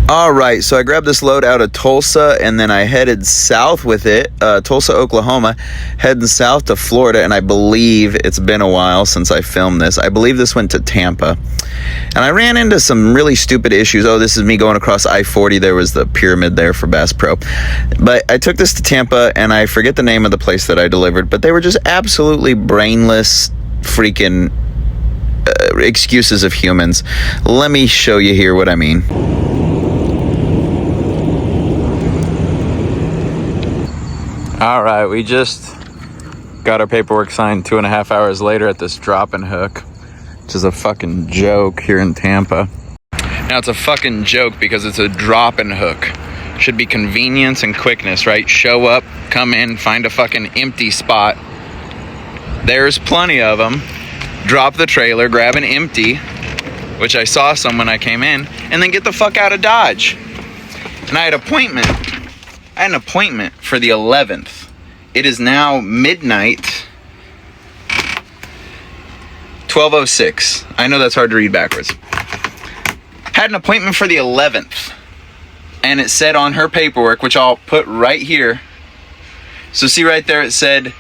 All right, so I grabbed this load out of Tulsa, and then I headed south with it, Tulsa, Oklahoma, heading south to Florida, and I believe it's been a while since I filmed this. I believe this went to Tampa, and I ran into some really stupid issues. Oh, this is me going across I-40. There was the pyramid there for Bass Pro, but I took this to Tampa, and I forget the name of the place that I delivered, but they were just absolutely brainless freaking excuses of humans. Let me show you here what I mean. All right, we just got our paperwork signed 2.5 hours later at this drop and hook, which is a fucking joke here in Tampa. Now it's a fucking joke because it's a drop and hook. Should be convenience and quickness, right? Show up, come in, find a fucking empty spot. There's plenty of them. Drop the trailer, grab an empty, which I saw some when I came in, and then get the fuck out of Dodge. And I had an appointment for the 11th. It is now midnight, 12:06. I know that's hard to read backwards. Had an appointment for the 11th, and it said on her paperwork, which I'll put right here. So see right there, it said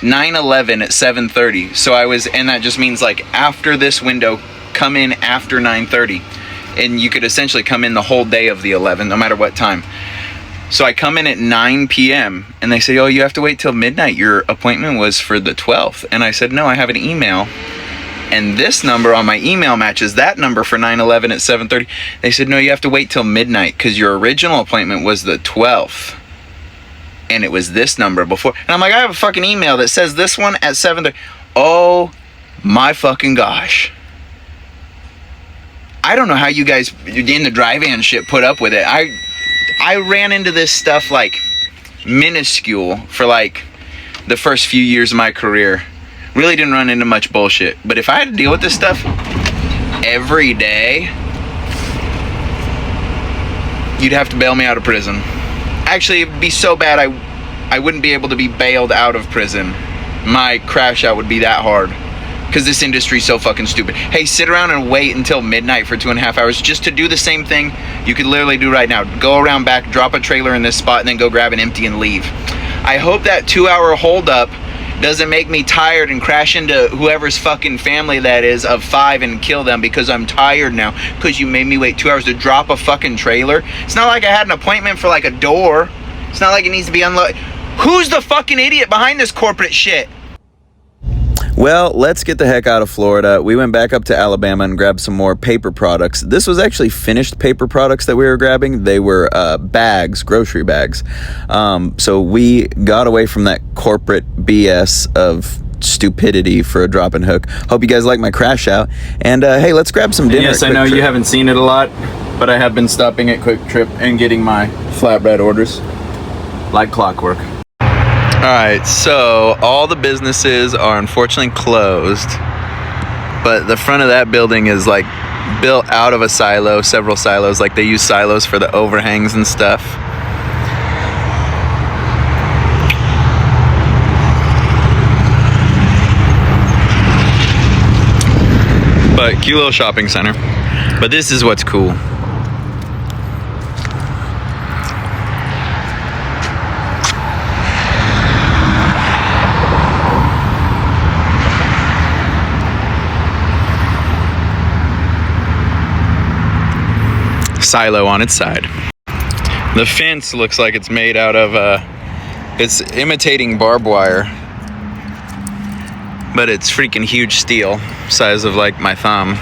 9/11 at 7:30. So and that just means like after this window, come in after 9:30, and you could essentially come in the whole day of the 11th, no matter what time. So I come in at 9 p.m. and they say, oh, you have to wait till midnight. Your appointment was for the 12th. And I said, no, I have an email. And this number on my email matches that number for 9/11 at 7:30. They said, no, you have to wait till midnight because your original appointment was the 12th. And it was this number before. And I'm like, I have a fucking email that says this one at 7:30. Oh my fucking gosh. I don't know how you guys in the drive-in shit put up with it. I ran into this stuff like minuscule for like the first few years of my career. Really didn't run into much bullshit. But if I had to deal with this stuff every day, you'd have to bail me out of prison. Actually, it'd be so bad I wouldn't be able to be bailed out of prison. My crash out would be that hard. Because this industry's so fucking stupid. Hey, sit around and wait until midnight for 2.5 hours just to do the same thing you could literally do right now. Go around back, drop a trailer in this spot, and then go grab an empty and leave. I hope that 2-hour holdup doesn't make me tired and crash into whoever's fucking family that is of 5 and kill them because I'm tired now because you made me wait 2 hours to drop a fucking trailer. It's not like I had an appointment for like a door. It's not like it needs to be unloaded. Who's the fucking idiot behind this corporate shit? Well, let's get the heck out of Florida. We went back up to Alabama and grabbed some more paper products. This was actually finished paper products that we were grabbing. They were bags, grocery bags. So we got away from that corporate BS of stupidity for a drop and hook. Hope you guys like my crash out. And hey, let's grab some dinner. Yes, I know you haven't seen it a lot, but I have been stopping at Quick Trip and getting my flatbread orders like clockwork. All right, so all the businesses are unfortunately closed, but the front of that building is like built out of a silo, several silos, like they use silos for the overhangs and stuff. But cute little shopping center. But this is what's cool. Silo on its side. The fence looks like it's made out of it's imitating barbed wire, but it's freaking huge steel, size of like my thumb.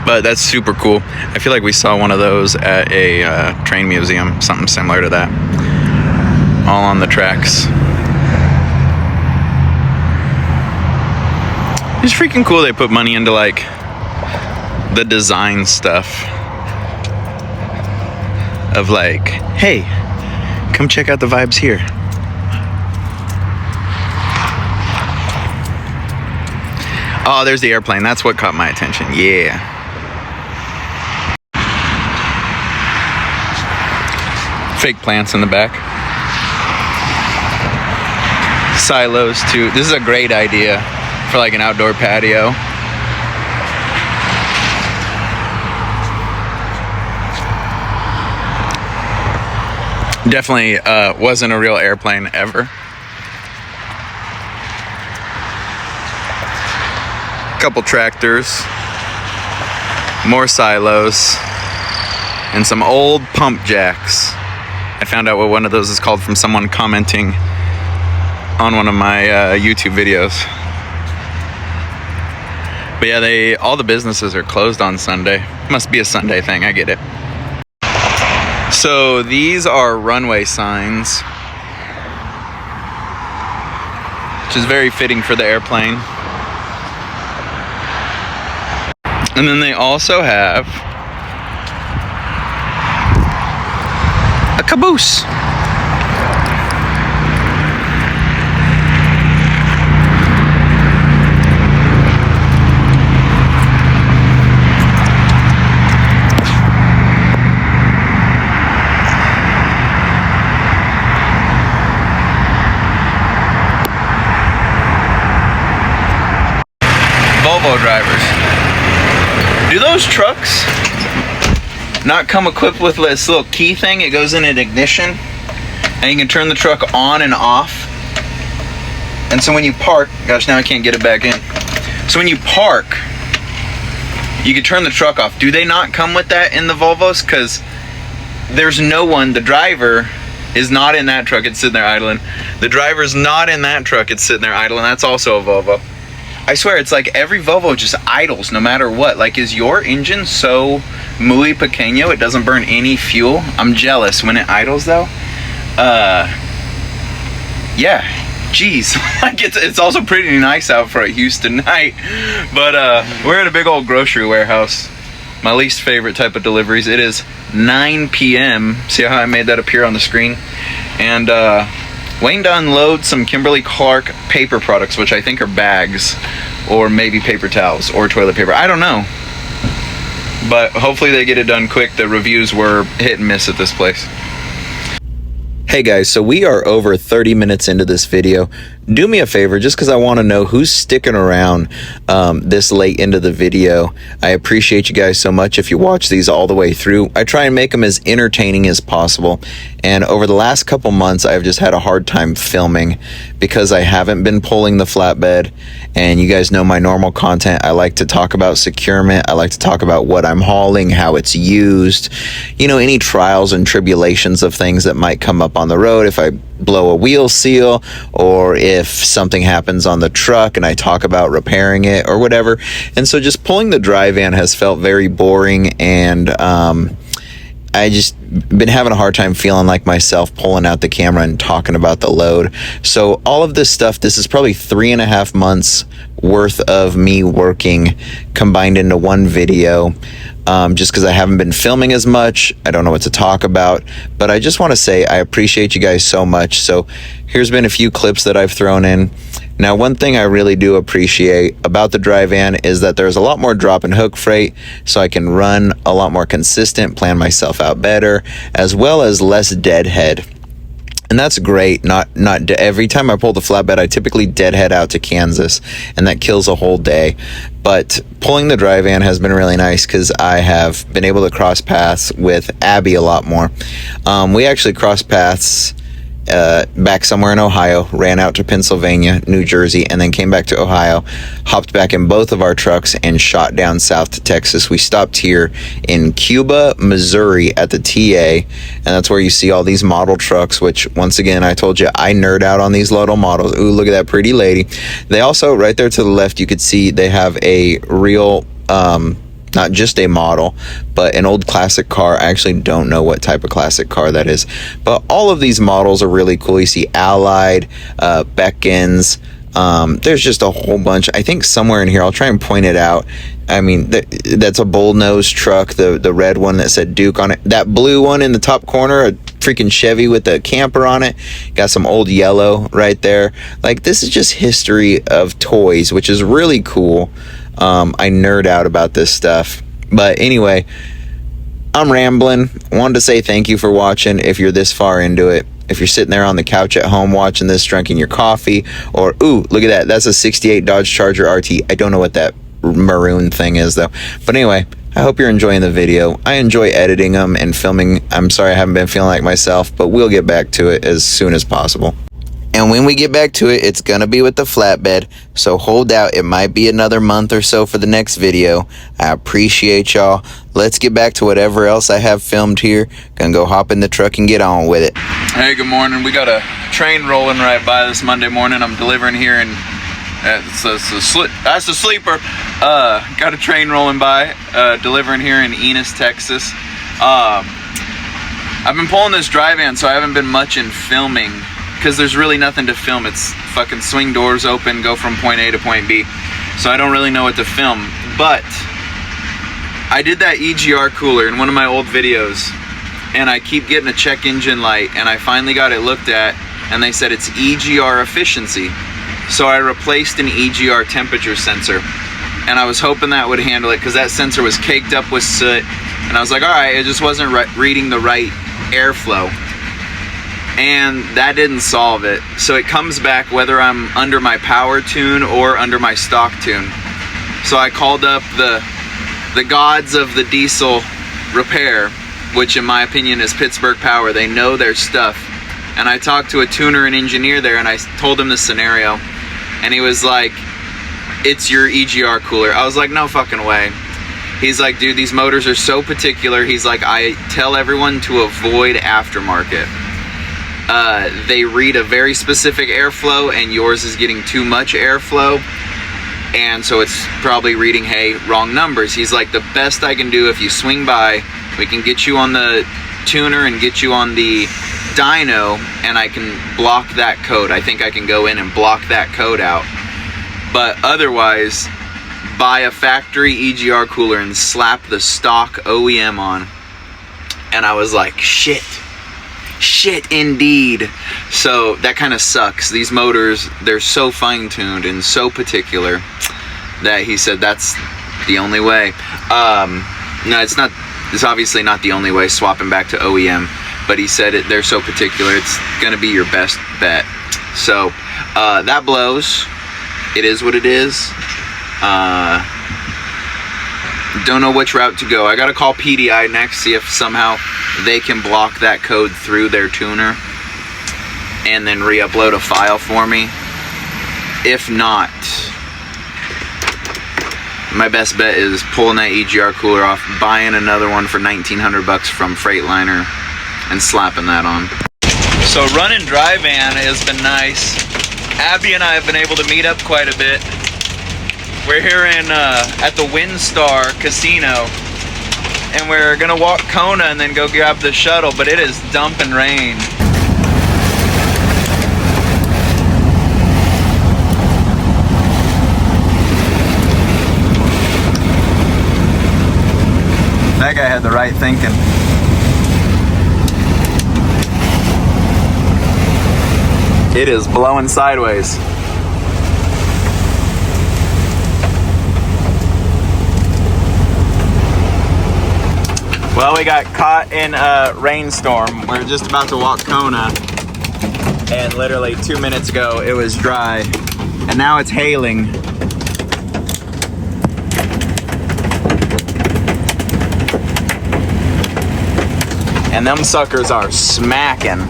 But that's super cool. I feel like we saw one of those at a train museum, something similar to that, all on the tracks. It's freaking cool they put money into like the design stuff of like, hey, come check out the vibes here. Oh, there's the airplane. That's what caught my attention. Yeah. Fake plants in the back. Silos too. This is a great idea for like an outdoor patio. Definitely wasn't a real airplane ever. Couple tractors, more silos, and some old pump jacks. I found out what one of those is called from someone commenting on one of my YouTube videos. But yeah, all the businesses are closed on Sunday. Must be a Sunday thing, I get it. So these are runway signs, which is very fitting for the airplane. And then they also have a caboose. Volvo drivers. Do those trucks not come equipped with this little key thing? It goes in an ignition and you can turn the truck on and off. And so when you park, gosh, now I can't get it back in. So when you park, you can turn the truck off. Do they not come with that in the Volvos? Because there's no one, the driver is not in that truck, it's sitting there idling. The driver's not in that truck, it's sitting there idling. That's also a Volvo. I swear, it's like every Volvo just idles no matter what. Like, is your engine so muy pequeño it doesn't burn any fuel? I'm jealous when it idles though. Yeah, geez. Like, it's also pretty nice out for a Houston night. But we're at a big old grocery warehouse. My least favorite type of deliveries. It is 9 p.m. See how I made that appear on the screen? And waiting to unload some Kimberly-Clark paper products, which I think are bags, or maybe paper towels, or toilet paper. I don't know. But hopefully they get it done quick. The reviews were hit and miss at this place. Hey guys, so we are over 30 minutes into this video. Do me a favor, just because I want to know who's sticking around this late into the video. I appreciate you guys so much if you watch these all the way through. I try and make them as entertaining as possible. And over the last couple months, I've just had a hard time filming because I haven't been pulling the flatbed. And you guys know my normal content. I like to talk about securement. I like to talk about what I'm hauling, how it's used, you know, any trials and tribulations of things that might come up on the road. If I blow a wheel seal, or if something happens on the truck and I talk about repairing it or whatever. And so just pulling the dry van has felt very boring, and I just been having a hard time feeling like myself pulling out the camera and talking about the load. So all of this stuff, this is probably 3.5 months worth of me working combined into one video. Just because I haven't been filming as much, I don't know what to talk about, but I just want to say I appreciate you guys so much. So here's been a few clips that I've thrown in. Now, one thing I really do appreciate about the dry van is that there's a lot more drop and hook freight, so I can run a lot more consistent, plan myself out better, as well as less deadhead. And that's great. Not every time I pull the flatbed, I typically deadhead out to Kansas, and that kills a whole day. But pulling the dry van has been really nice because I have been able to cross paths with Abby a lot more. We actually crossed paths back somewhere in Ohio, ran out to Pennsylvania, New Jersey, and then came back to Ohio, hopped back in both of our trucks, and shot down south to Texas. We stopped here in Cuba, Missouri at the TA, and that's where you see all these model trucks, which, once again, I told you, I nerd out on these little models. Ooh, look at that pretty lady. They also, right there to the left, you could see they have a real not just a model, but an old classic car. I actually don't know what type of classic car that is, but all of these models are really cool. You see Allied, Beckins, there's just a whole bunch. I think somewhere in here, I'll try and point it out. I mean, that's a bullnose truck, the red one that said Duke on it. That blue one in the top corner, a freaking Chevy with a camper on it. Got some old yellow right there. Like, this is just history of toys, which is really cool. I nerd out about this stuff. But anyway, I'm rambling. Wanted to say thank you for watching if you're this far into it. If you're sitting there on the couch at home watching this, drinking your coffee, or, ooh, look at that. That's a 68 Dodge Charger RT. I don't know what that maroon thing is, though. But anyway, I hope you're enjoying the video. I enjoy editing them and filming. I'm sorry I haven't been feeling like myself, but we'll get back to it as soon as possible. And when we get back to it, it's gonna be with the flatbed, so hold out. It might be another month or so for the next video. I appreciate y'all. Let's get back to whatever else I have filmed here. Gonna go hop in the truck and get on with it. Hey, good morning. We got a train rolling right by this Monday morning. I'm delivering here in that's a sleeper. Got a train rolling by, delivering here in Enos, Texas. I've been pulling this dry van, so I haven't been much in filming because there's really nothing to film. It's fucking swing doors open, go from point A to point B. So I don't really know what to film. But I did that EGR cooler in one of my old videos, and I keep getting a check engine light, and I finally got it looked at, and they said it's EGR efficiency. So I replaced an EGR temperature sensor, and I was hoping that would handle it because that sensor was caked up with soot, and I was like, all right, it just wasn't reading the right airflow. And that didn't solve it. So it comes back whether I'm under my power tune or under my stock tune. So I called up the gods of the diesel repair, which in my opinion is Pittsburgh Power. They know their stuff. And I talked to a tuner and engineer there, and I told him the scenario, and he was like, it's your EGR cooler. I was like, no fucking way. He's like, dude, these motors are so particular. He's like, I tell everyone to avoid aftermarket. They read a very specific airflow, and yours is getting too much airflow, and so it's probably reading, hey, wrong numbers. He's like, the best I can do, if you swing by, we can get you on the tuner and get you on the dyno, and I can block that code. I think I can go in and block that code out. But otherwise, buy a factory EGR cooler and slap the stock OEM on. And I was like, shit indeed. So that kind of sucks. These motors, they're so fine-tuned and so particular that he said that's the only way. No, it's obviously not the only way, swapping back to OEM, but he said they're so particular, it's gonna be your best bet. So that blows. It is what it is. Don't know which route to go. I gotta call PDI next, see if somehow they can block that code through their tuner and then re-upload a file for me. If not, my best bet is pulling that EGR cooler off, buying another one for $1,900 from Freightliner and slapping that on. So running dry van has been nice. Abby and I have been able to meet up quite a bit. We're here at the WinStar Casino, and we're gonna walk Kona and then go grab the shuttle, but it is dumping rain. That guy had the right thinking. It is blowing sideways. Well, we got caught in a rainstorm. We're just about to walk Kona, and literally 2 minutes ago it was dry, and now it's hailing. And them suckers are smacking.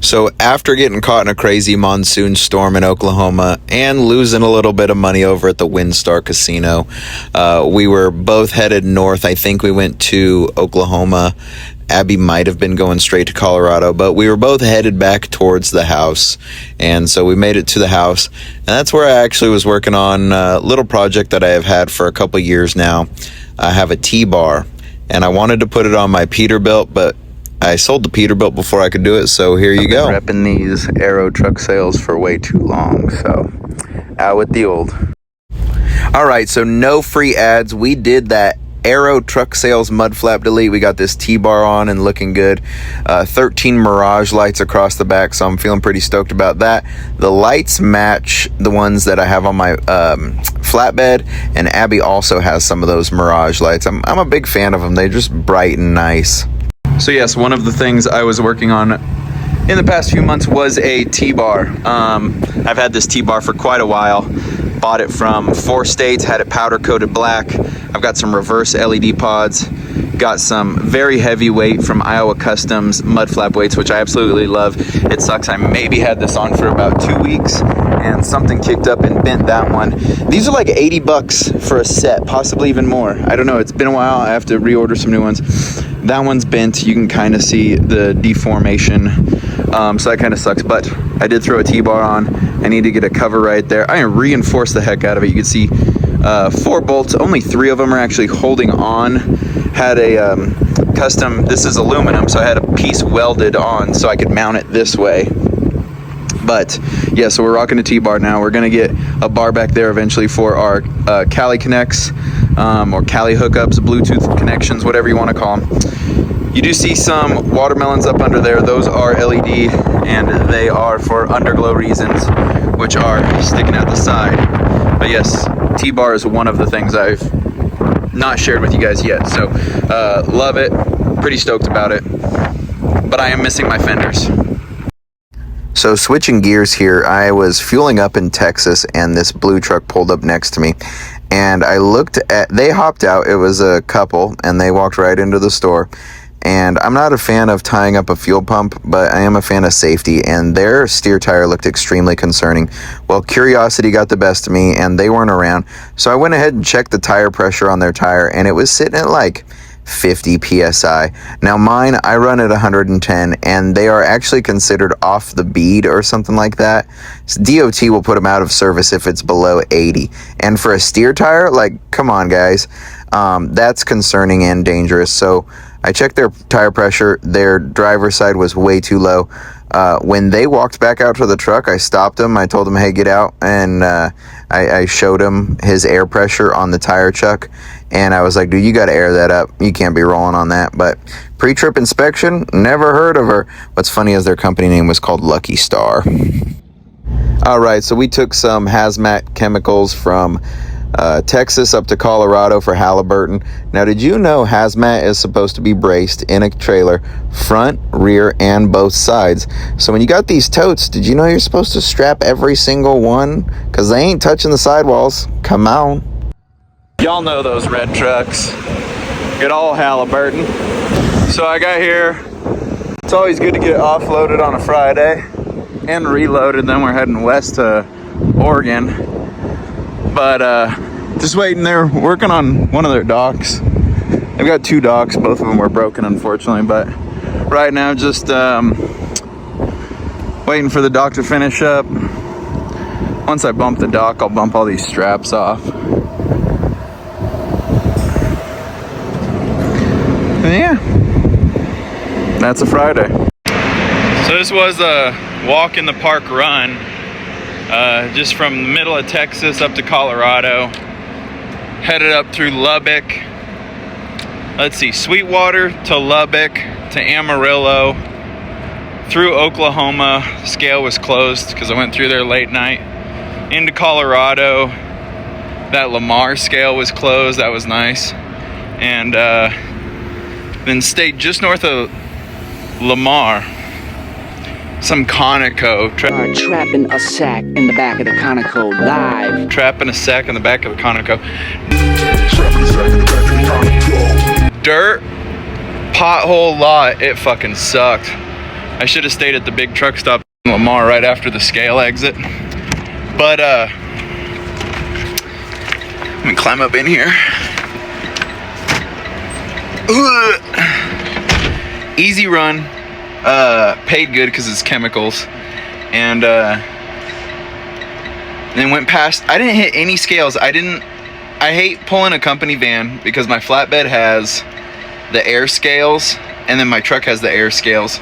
So after getting caught in a crazy monsoon storm in Oklahoma and losing a little bit of money over at the WinStar Casino, we were both headed north. I think we went to Oklahoma. Abby might have been going straight to Colorado, but we were both headed back towards the house. And so we made it to the house, and that's where I actually was working on a little project that I have had for a couple years now. I have a T-bar, and I wanted to put it on my Peterbilt, but I sold the Peterbilt before I could do it, so here you go. I've been repping these Aero truck sales for way too long, so out with the old. All right, so no free ads. We did that Aero truck sales mud flap delete. We got this T-bar on and looking good. 13 Mirage lights across the back, so I'm feeling pretty stoked about that. The lights match the ones that I have on my flatbed, and Abby also has some of those Mirage lights. I'm a big fan of them. They're just bright and nice. So yes, one of the things I was working on in the past few months was a T-bar. I've had this T-bar for quite a while, Bought it from 4 States, had it powder coated black. I've got some reverse LED pods. Got some very heavyweight from Iowa Customs mud flap weights, which I absolutely love. It sucks I maybe had this on for about 2 weeks and something kicked up and bent that one. These are like 80 bucks for a set, possibly even more. I don't know, it's been a while. I have to reorder some new ones. That one's bent. You can kind of see the deformation. So that kind of sucks, but I did throw a T-bar on. I need to get a cover right there. I reinforced the heck out of it. You can see 4 bolts, only 3 of them are actually holding on. Had a custom, this is aluminum, so I had a piece welded on so I could mount it this way. But yeah, so we're rocking a T-bar now. We're gonna get a bar back there eventually for our Cali connects or Cali hookups, Bluetooth connections, whatever you want to call them. You do see some watermelons up under there. Those are LED and they are for underglow reasons, which are sticking out the side. But yes, T-bar is one of the things I've not shared with you guys yet. So love it, pretty stoked about it, but I am missing my fenders. So switching gears here, I was fueling up in Texas and this blue truck pulled up next to me and I looked at, they hopped out, it was a couple and they walked right into the store. And I'm not a fan of tying up a fuel pump, but I am a fan of safety, and their steer tire looked extremely concerning. Well, curiosity got the best of me, and they weren't around, so I went ahead and checked the tire pressure on their tire, and it was sitting at like 50 PSI. Now mine, I run at 110, and they are actually considered off the bead or something like that. So DOT will put them out of service if it's below 80. And for a steer tire, like, come on guys, that's concerning and dangerous. So I checked their tire pressure. Their driver's side was way too low. When they walked back out to the truck, I stopped them. I told them, hey, get out. And I showed him his air pressure on the tire chuck. And I was like, dude, you got to air that up. You can't be rolling on that. But pre-trip inspection, never heard of her. What's funny is their company name was called Lucky Star. All right, so we took some Hazmat chemicals from Texas up to Colorado for Halliburton. Now, did you know Hazmat is supposed to be braced in a trailer, front, rear, and both sides? So when you got these totes, did you know you're supposed to strap every single one? Because they ain't touching the sidewalls. Come on. Y'all know those red trucks. Good old Halliburton. So I got here. It's always good to get offloaded on a Friday and reloaded. Then we're heading west to Oregon. But just waiting there, working on one of their docks. They've got 2 docks, both of them were broken unfortunately, but right now just waiting for the dock to finish up. Once I bump the dock, I'll bump all these straps off. And yeah, that's a Friday. So this was a walk in the park run. Just from the middle of Texas up to Colorado, headed up through Lubbock, let's see, Sweetwater to Lubbock to Amarillo, through Oklahoma. The scale was closed because I went through there late night, into Colorado. That Lamar scale was closed, that was nice, and then stayed just north of Lamar, some Conoco. Trapping a sack in the back of the Conoco live. Trapping a sack in the back of the Conoco. Dirt pothole lot. It fucking sucked. I should have stayed at the big truck stop in Lamar right after the scale exit. But let me climb up in here. Easy run. Paid good because it's chemicals, and then went past. I didn't hit any scales. I hate pulling a company van because my flatbed has the air scales and then my truck has the air scales,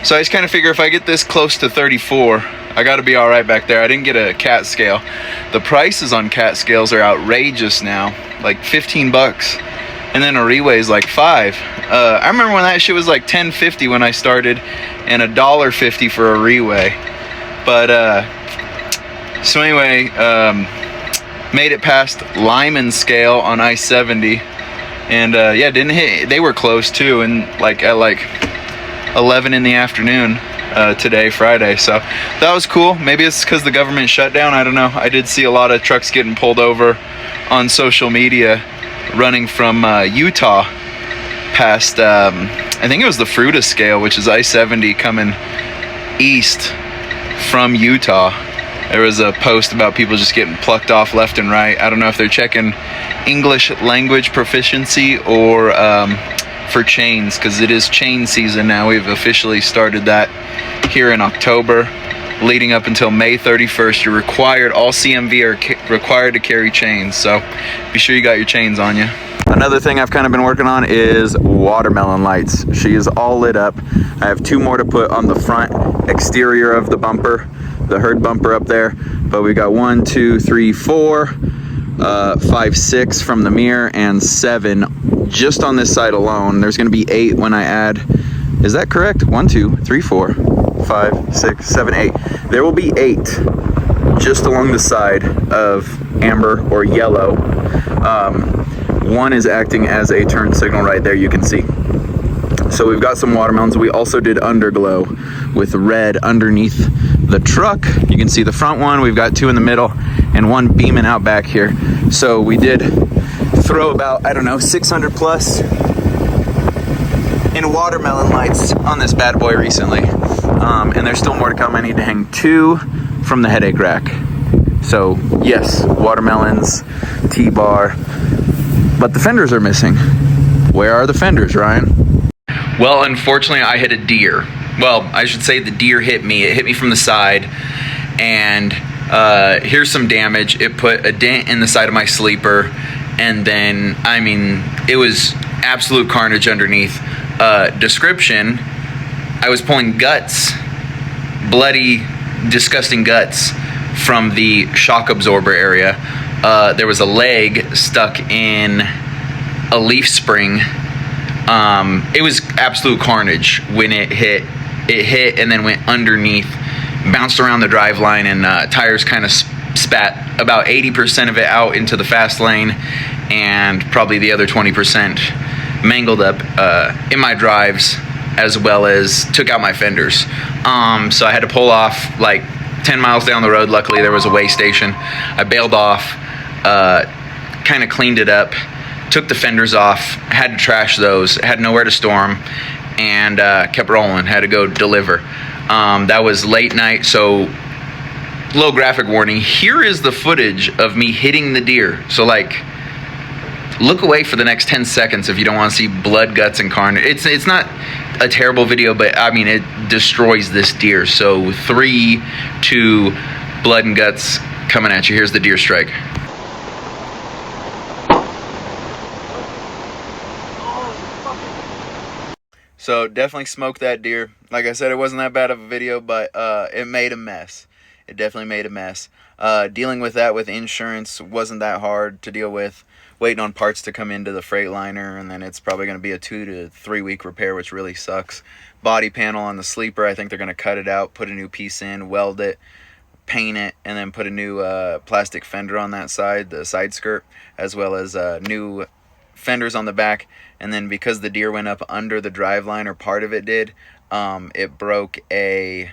so I just kind of figure if I get this close to 34, I got to be all right back there. I didn't get a cat scale. The prices on cat scales are outrageous now, like 15 bucks, and then a reweigh is like $5. I remember when that shit was like $10.50 when I started, and $1.50 for a reweigh. But so anyway, made it past Lyman scale on I-70, and yeah, didn't hit. They were close too, and like at like 11 in the afternoon, today, Friday. So that was cool. Maybe it's because the government shut down. I don't know. I did see a lot of trucks getting pulled over on social media running from Utah past, I think it was the Fruita scale, which is I-70 coming east from Utah. There was a post about people just getting plucked off left and right. I don't know if they're checking English language proficiency or for chains, because it is chain season now. We've officially started that here in October, leading up until May 31st. You're required, all CMV are required to carry chains, so be sure you got your chains on you. Another thing I've kind of been working on is watermelon lights. She is all lit up. I have 2 more to put on the front exterior of the bumper, the herd bumper up there. But we got 1, 2, 3, 4, 5, 6 from the mirror, and 7 just on this side alone. There's going to be 8 when I add. Is that correct? 1, 2, 3, 4, 5, 6, 7, 8. There will be 8 just along the side of amber or yellow. 1 is acting as a turn signal right there, you can see. So we've got some watermelons. We also did underglow with red underneath the truck. You can see the front one. We've got 2 in the middle and 1 beaming out back here. So we did throw about, I don't know, 600 plus in watermelon lights on this bad boy recently. And there's still more to come. I need to hang 2 from the headache rack. So yes, watermelons, T-bar, but the fenders are missing. Where are the fenders, Ryan? Well, unfortunately, I hit a deer. Well, I should say the deer hit me. It hit me from the side, and here's some damage. It put a dent in the side of my sleeper, and then, I mean, it was absolute carnage underneath. Description, I was pulling guts, bloody, disgusting guts from the shock absorber area. There was a leg stuck in a leaf spring. It was absolute carnage when it hit. It hit and then went underneath, bounced around the drive line, and tires kind of spat about 80% of it out into the fast lane, and probably the other 20% mangled up in my drives, as well as took out my fenders. So I had to pull off like 10 miles down the road. Luckily there was a weigh station. I bailed off, kind of cleaned it up, took the fenders off, had to trash those, had nowhere to store them, and kept rolling, had to go deliver. That was late night, so low graphic warning. Here is the footage of me hitting the deer. So like, look away for the next 10 seconds if you don't want to see blood, guts, and carnage. It's not a terrible video, but I mean, it destroys this deer. So 3, 2, blood and guts coming at you. Here's the deer strike. So definitely smoked that deer. Like I said, it wasn't that bad of a video, but it made a mess. It definitely made a mess. Dealing with that with insurance wasn't that hard to deal with. Waiting on parts to come into the Freightliner, and then it's probably going to be a 2 to 3 week repair, which really sucks. Body panel on the sleeper, I think they're going to cut it out, put a new piece in, weld it, paint it, and then put a new plastic fender on that side, the side skirt, as well as new fenders on the back. And then because the deer went up under the driveline, or part of it did, it broke a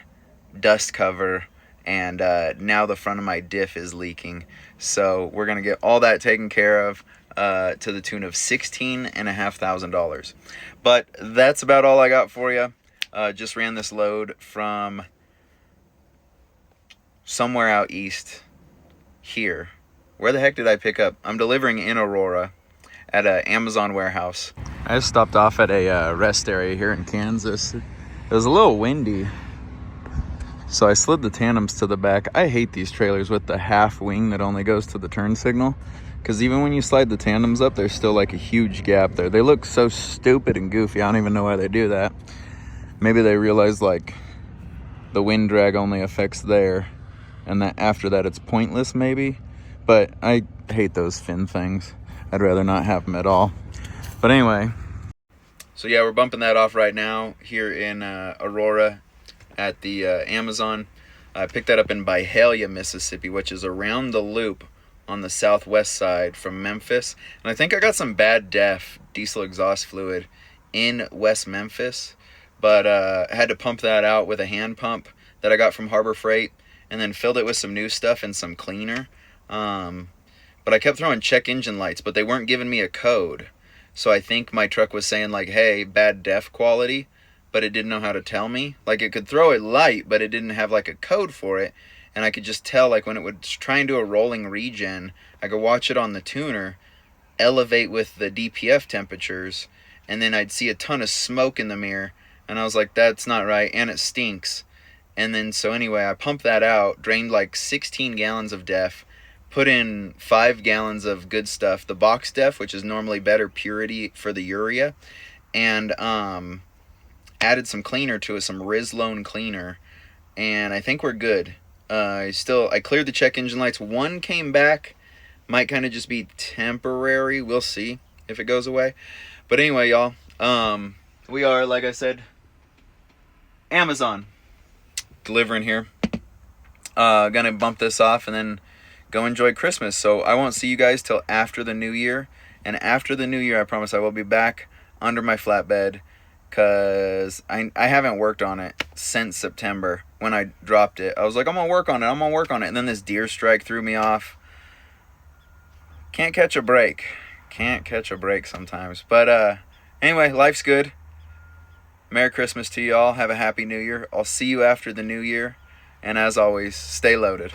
dust cover, and now the front of my diff is leaking. So we're gonna get all that taken care of to the tune of $16,500. But that's about all I got for you. Just ran this load from somewhere out east here. Where the heck did I pick up? I'm delivering in Aurora at an Amazon warehouse. I just stopped off at a rest area here in Kansas. It was a little windy, so I slid the tandems to the back. I hate these trailers with the half wing that only goes to the turn signal, because even when you slide the tandems up, there's still like a huge gap there. They look so stupid and goofy. I don't even know why they do that. Maybe they realize like the wind drag only affects there, and that after that it's pointless maybe. But I hate those fin things. I'd rather not have them at all. But anyway. So yeah, we're bumping that off right now here in Aurora at the Amazon. I picked that up in Byhalia, Mississippi, which is around the loop on the southwest side from Memphis. And I think I got some bad diesel exhaust fluid in West Memphis, but had to pump that out with a hand pump that I got from Harbor Freight, and then filled it with some new stuff and some cleaner. But I kept throwing check engine lights, but they weren't giving me a code. So I think my truck was saying like, hey, bad def quality, but it didn't know how to tell me. Like, it could throw a light, but it didn't have like a code for it. And I could just tell, like, when it would try and do a rolling regen, I could watch it on the tuner elevate with the DPF temperatures, and then I'd see a ton of smoke in the mirror, and I was like, that's not right, and it stinks. And then, so anyway, I pumped that out, drained like 16 gallons of def, put in 5 gallons of good stuff, the box def, which is normally better purity for the urea, and added some cleaner to it, some Rizlone cleaner, and I think we're good. I cleared the check engine lights. One came back, might kind of just be temporary. We'll see if it goes away. But anyway, y'all, we are, like I said, Amazon delivering here. Gonna bump this off and then go enjoy Christmas. So I won't see you guys till after the new year. And after the new year, I promise I will be back under my flatbed, because I haven't worked on it since September when I dropped it. I was like, I'm gonna work on it. And then this deer strike threw me off. Can't catch a break sometimes. But anyway, life's good. Merry Christmas to y'all. Have a happy new year. I'll see you after the new year. And as always, stay loaded.